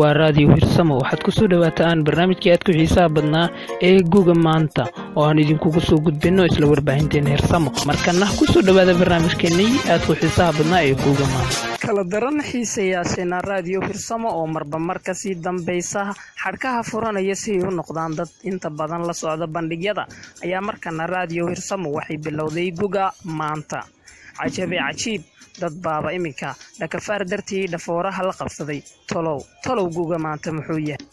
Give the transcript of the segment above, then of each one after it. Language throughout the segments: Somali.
waa raadiyo hirsamo waxaad ku soo dhawaataan barnaamijkii aad ku xiisaha badnaa ee guuga maanta oo aan idinkugu soo gudbino isla warbaahinteena hirsamo markana ku soo dhawaada barnaamijkeenii aad ku xiisaha badnaa ee guuga maanta kala daran xiisayaasheena raadiyo hirsamo oo marba marka sii dambaysa xadhkaha furanaya si ay u noqdaan dad inta badan la socda bandhigyada ayaa markana raadiyo hirsamo waxay bilowday guuga maanta cajiib dad baaba iminka dhakafaar dartii dhafooraha la qabsaday tolow guuga maanta muxuu yahay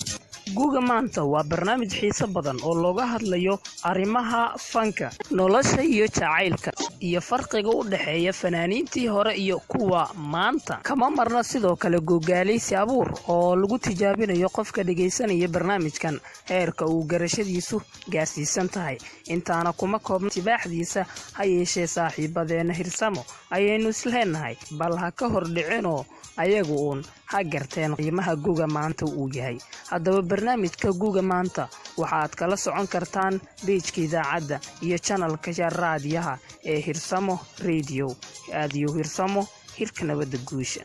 guuga maanta waa barnaamij xiiso badan oo looga hadlayo arrimaha fanka nolosha iyo jacaylka iyo farqiga u dhaxeeya fanaaniintii hore iyo kuwa maanta kama marna sidoo kale gogaalaysi abuur oo lagu tijaabinayo qofka dhageysanaya barnaamijkan heerka uu garashadiisu gaarsiisan tahay intaana kuma koobna tibaaxdiisa ha yeeshee saaxiibadeena hirsamo ayaynu isleenahay bal ha ka hor dhicinoo ayagu uun ha garteen qiimaha guuga maanta uu yahay haddaba barnaamijka guuga maanta waxaad kala socon kartaan beejka idaacadda iyo janalka raadiyaha ee hirsamo radio raadiyo hirsamo hirka nabadda guusha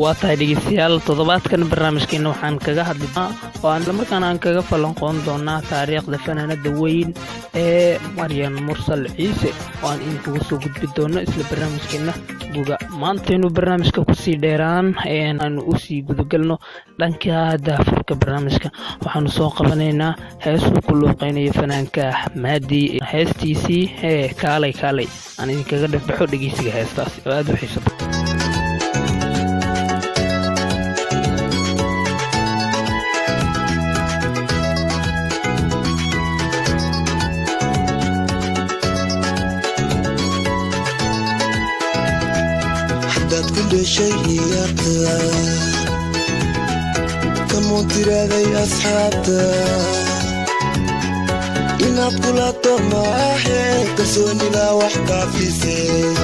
waa tahay dhegeystayaal toddobaadkan barnaamijkeena waxaan kaga hadlaynaa oo aan markaan aan kaga falanqoon doonaa taariikhda fanaanada weyn ee Maryan Mursal Ciise oo aan idinkugu soo gudbi doono isla barnaamijkeena guuga maanta inuu barnaamijka ku sii dheeraan aan u sii gudagalno dhanka daafurka barnaamijka waxaanu soo qabanaynaa heesuu ku luuqeynaya fanaanka Maadi heestiisii kaalay aan idinkaga dhexbaxo dhegeysiga heestaas oo aad u xiiso badan شيئا كمونتر هذي أصحابتا إن أبطلات معاحي كسوني لا وحكا في سي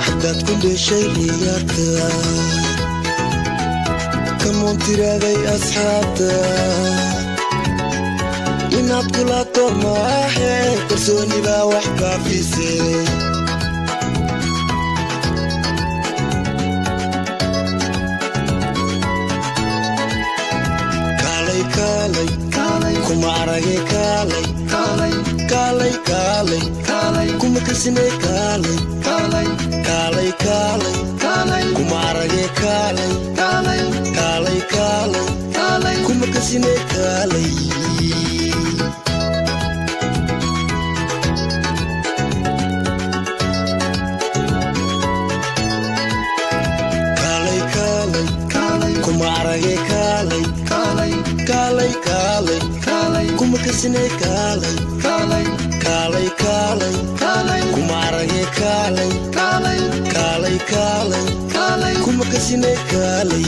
حدات كل شيء يركا كمونتر هذي أصحابتا inaad kulaato maaxee kalsoonibaa wax kaafisay kaalay kuma arage kaalay kuma kasinay kaalay kuma arage kaalay kuma kasinay kaalay kuma kasinay kaalay kuma arage kaalay kuma kasinay kaalay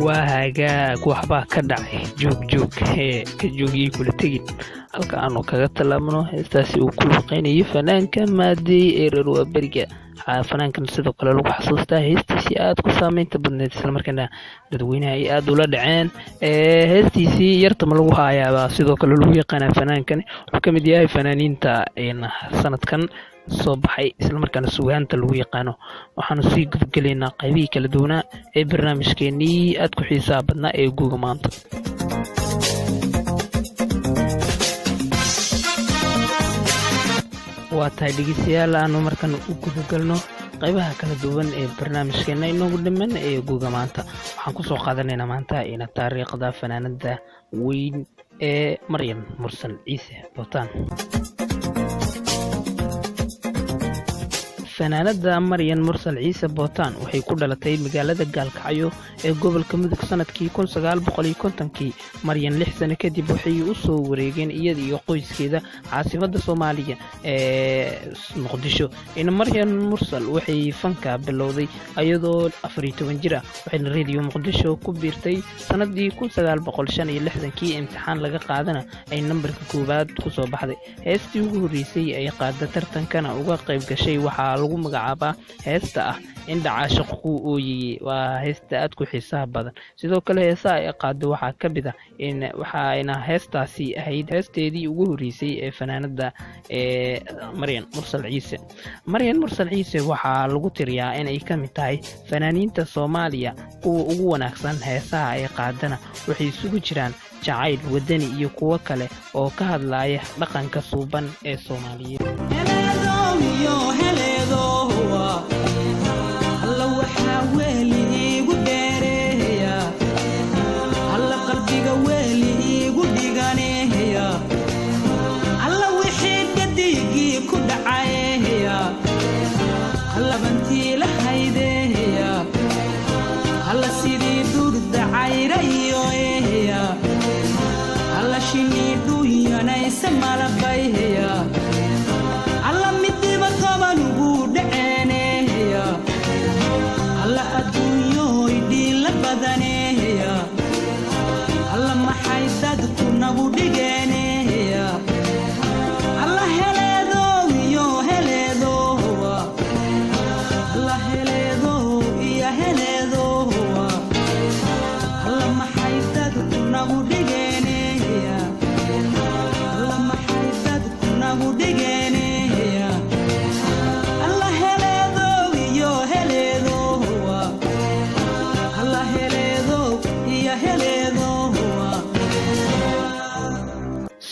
waaga waxba ka dhacay joog ka joogii kula tagin halka aanu kaga talaabno heestaasi uu ku luuqeynayo fanaanka Maadi ee reer bariga fanaankan sidoo kale lagu xasuustaa heestiisii aad ku saameynta badneed isla markaana dadweynaha ay aad ula dhaceen heestiisii yartama lagu haayaaba sidoo kale lagu yaqaan fanaankan wuxuu ka mid yahay fanaaniinta sanadkan soo baxay isla markaana suugaanta lagu yaqaano waxaanu sii gudgalaynaa qaybihii kala duwanaa ee barnaamijkeenii aad ku xiisaha badnaa ee guuga maanta waa tahay dhegeystayaal aanu markan u gudagalno qaybaha kala duwan ee barnaamijkeena inoogu dhiman ee guuga maanta waxaan ku soo qaadanaynaa maanta in taariikhda fanaanada weyn ee Maryam Mursal Ciise Bootaan. fanaanada Maryam Mursal Ciise Bootaan waxay ku dhalatay magaalada Gaalkacyo ee gobolka Mudug sanadkii 1950kii. Maryam 6 sano kadib waxay u soo wareegeen iyada iyo qoyskeeda caasimadda Soomaaliya ee Muqdisho. Maryam Mursal waxay fanka bilowday iyadoo 14 jir ah, waxayna radio Muqdisho ku biirtay sanadii 1965kii. imtixaan laga qaadana ay nambarka koowaad ku soo baxday. heestii ugu horeysay ay qaada tartankana uga qayb gashay waxaa lagu magacaabaa heesta ah Indha Caashiq ku ooyay. waa heesta aad ku xiisaha badan. sidoo kale heesaha ay qaado waxaa ka mid ah waxaana heestaasi ahayd heesteedii ugu horeysay ee fanaanada Maryam Mursal Ciise. Maryam Mursal Ciise waxaa lagu tiriyaa inay ka mid tahay fanaaniinta Soomaaliya kuwa ugu wanaagsan. heesaha ay qaadana waxay isugu jiraan jacayl, wadani iyo kuwo kale oo ka hadlaya dhaqanka suuban ee Soomaaliyeed.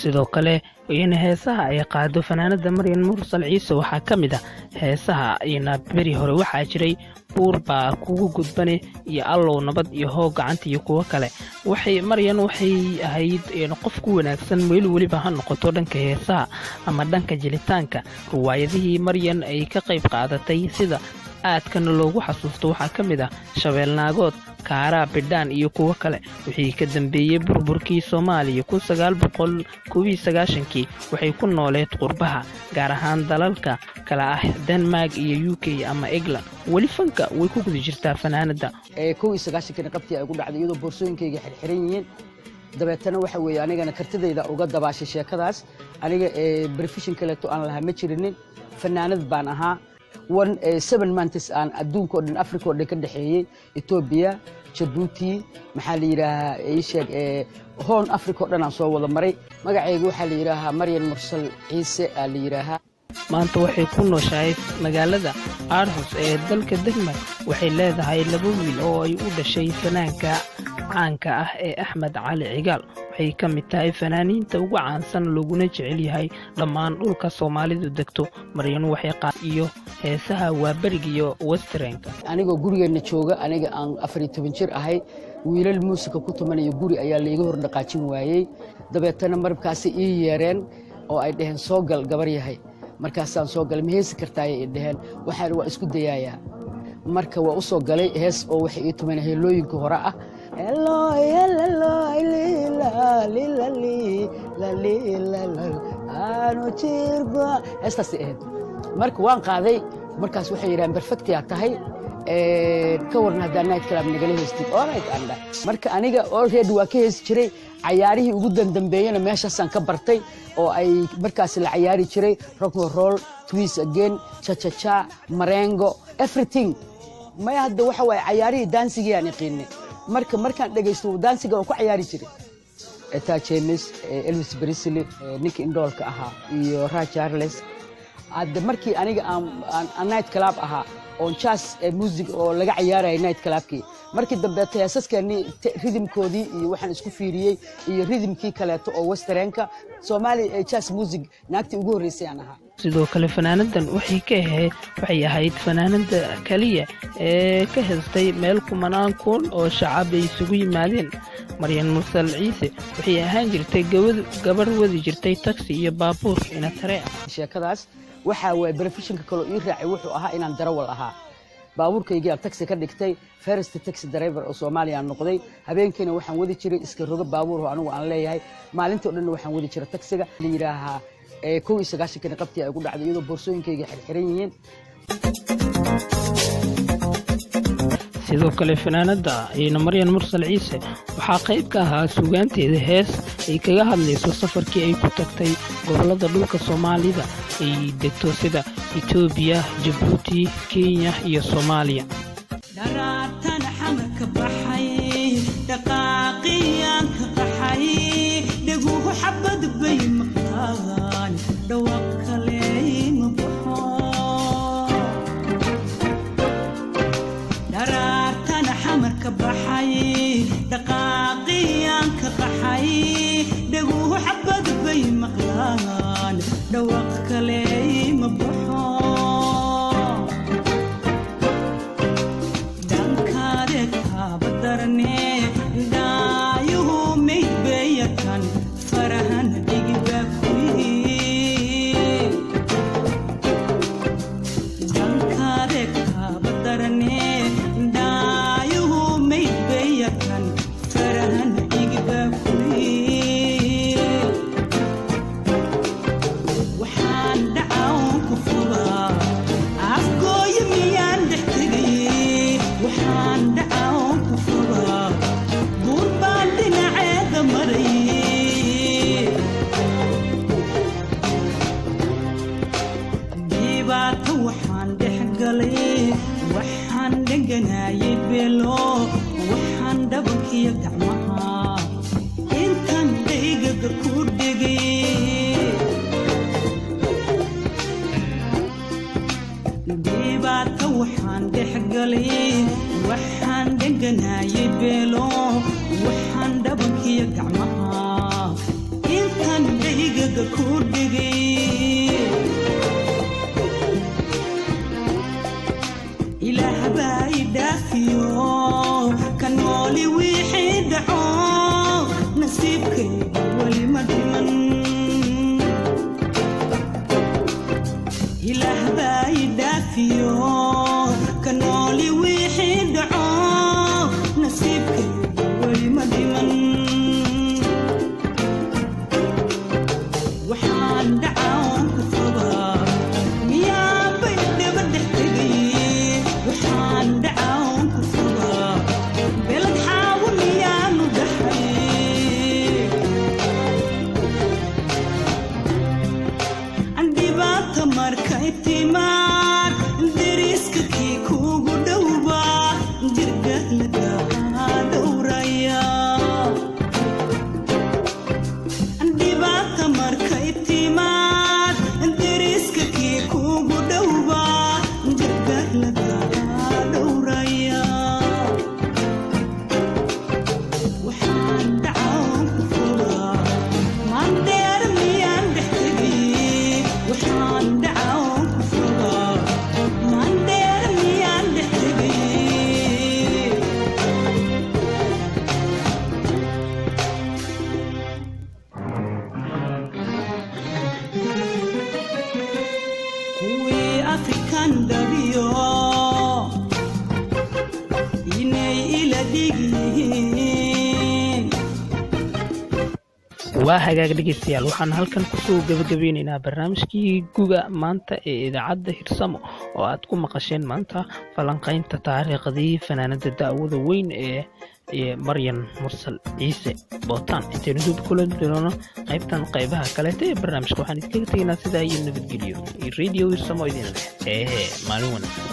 sidoo kale heesaha ay qaado fanaanada Maryam Mursal Ciise waxaa ka mid ah heesaha beri hore waxaa jiray buur baa kugu gudbane iyo allow nabad iyo hoog gacanta iyo kuwo kale. Maryam waxay ahayd qof ku wanaagsan meel waliba ha noqoto dhanka heesaha ama dhanka jilitaanka. riwaayadihii Maryam ay ka qayb qaadatay sida aadkana loogu xasuusto waxaa ka mid ah Shabeelnaagood, Kaara, Bidhaan iyo kuwo kale. wixii ka dambeeyay burburkii Soomaaliya 1991kii waxay ku nooleed qurbaha, gaar ahaan dalalka kala ah Denmark iyo UK ama England. weli fanka way ku guda jirtaa fanaanada. 1990kii qabtii ay ku dhacday iyadoo boorsooyinkayga xirxiran yihiin. dabeetana waxa weeye anigana kartidayda uga dabaashay sheekadaas. aniga profession kaleeto aan lahaa ma jirinin, fanaanad baan ahaa. 7 months aan adduunka oo dhan Afrika oo dhan ka dhaxeeyay, Ethiopia, Djibouti, maxaa la yiraahdaa Asia, Horn Africa oo dhan aan soo wada maray. magacaygu waxaa la yiraahdaa Maryam Mursal Ciise la yiraahdaa. maanta waxay ku nooshahay magaalada Aarhus ee dalka Denmark. waxay leedahay 2 wiil oo ay u dhashay fanaanka caanka ah ee Axmed Cali Cigaal. waxay ka mid tahay fanaaniinta ugu caansan laguna jecel yahay dhammaan dhulka Soomaalidu degto. Maryam waxay qaad iyo heesaha waa bariga iyo westernka. anigoo gurigeena jooga, aniga aan 14 jir ahay, wiilal muusika ku tumanayo guri ayaa la iga hor dhaqaajin waayay. dabeetana markaas ii yeereen oo ay dhaheen soo gal gabar yahay. markaasaan soo galay, ma heesi kartaa ay dhaheen. waxaan waa isku dayayaa. marka waa u soo galay hees oo waxay ii tumanay heelooyinka hore ah. heestaasi ahayd. marka waan qaaday. markaas waxay yidhahaan perfectia tahay, ka waran haddaa night club nagala heystid. alright anda. marka aniga already waa ka heesi jiray. cayaarihii ugu dambeeyana meeshaasaan ka bartay oo ay markaas la cayaari jiray rock and roll, twist again, cha cha cha, marengo, everything. ma hadda waxa way cayaarihii dancing aan yaqiinay. markaan dhageysto dancing oo ku cayaari jiray. Etta James, Elvis Presley, Nick Indolka ahaa iyo Ray Charles. hadda markii aniga aan night club ahaa oon jazz music oo laga ciyaarayay night clubkii markii dambe heesaskeenii rhythmkoodii iyo waxaan isku fiiriyey iyo rhythmkii kaleeto oo westernka Soomaali jazz music naagtii ugu horeysay aan ahaa sidoo kale fanaanadan waxay ahayd fanaanada kaliya ee ka heestay meel kumanaan kun oo shacab ay isugu yimaadeen Maryan Mursal Ciise waxay ahaan jirtay gabar wadi jirtay taxi iyo baabuur ina tareen sheekadaas waxa way professionka kale ii raacay wuxuu ahaa inaan darawal ahaa baabuurkayga taxi ka dhigtay first taxi driver oo Soomaaliya noqday habeenkiina waxaan wadi jiray iska roga baabuur oo anigu aan leeyahay maalintii oo dhan waxaan wadi jiray taxiga la yiraahaa 19 qabtii ay ugu dhacday iyadoo boorsooyinkayga xirxiran yihiin sidoo kale fanaanada Maryan Mursal Ciise waxaa qayb ka ahaa suugaanteeda hees ay kaga hadlayso safarkii ay ku tagtay gobolada dhulka Soomaalida ay degto sida Itoobiya, Djibouti, Kenya iyo Soomaaliya daraartan xamarka baxay dhaqaaqiyaan ka qaxay dhaguhu xabad bay maqtaan dhawaq kale ma baxo daraartan xamarka baxay dhaqaaqiyaan ka qaxay dhaguhu xabad bay maqlaan dhawaq kale ma baxo waa hagaag dhegeystayaal waxaan halkan kusoo gabagabeynaynaa barnaamijkii guga maanta ee idaacadda Hirsamo oo aad ku maqasheen maanta falanqaynta taariikhdii fanaanada daawada weyn ee Maryan Mursal Ciise Bootaan intaynu dib kula doono qaybaha kale ee barnaamijka waxaan idinkaga tegaynaa sida ay nabadgeliyo radio Hirsamo idin leh maalin wanaagsan